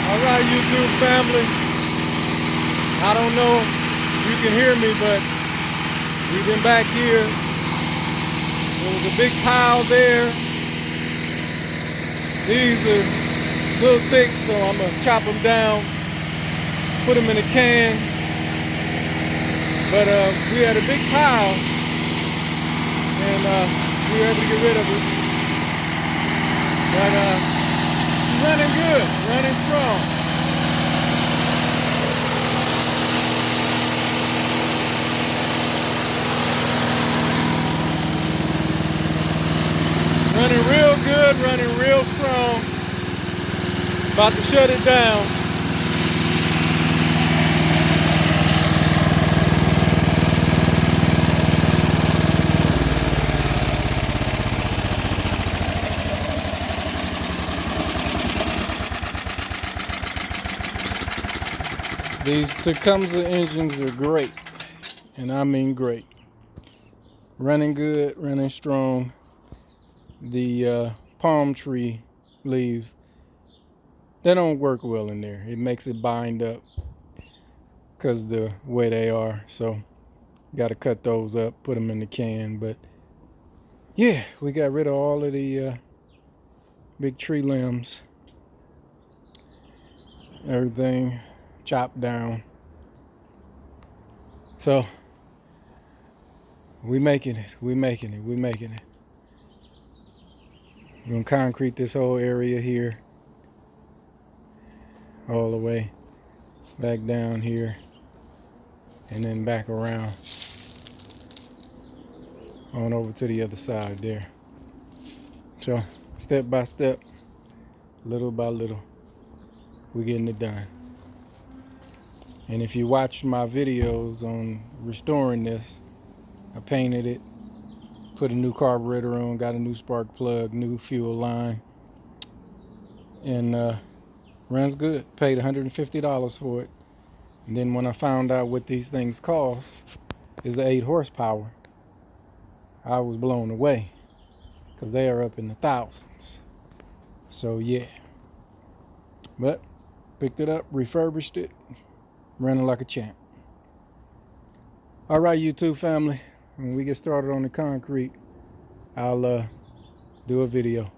All right, YouTube family. I don't know if you can hear me, but we've been back here. There was a big pile there. These are a little thick, so I'm gonna chop them down, put them in a can. But we had a big pile, and we were able to get rid of it. But it's running good, running strong. Running real good, running real strong. About to shut it down. These Tecumseh engines are great, and I mean great. Running good, running strong. The palm tree leaves, they don't work well in there. It makes it bind up because of the way they are. So got to cut those up, put them in the can. But yeah, we got rid of all of the big tree limbs. Everything chopped down. So we making it. We making it. We making it. We're gonna concrete this whole area here, all the way back down here, and then back around on over to the other side there. So step by step, little by little, we're getting it done. And if you watched my videos on restoring this, I painted it, put a new carburetor on, got a new spark plug, new fuel line, and runs good. Paid $150 for it. And then when I found out what these things cost, is 8 horsepower, I was blown away, because they are up in the thousands. So yeah, but picked it up, refurbished it, running like a champ. All right, YouTube family, when we get started on the concrete, I'll do a video.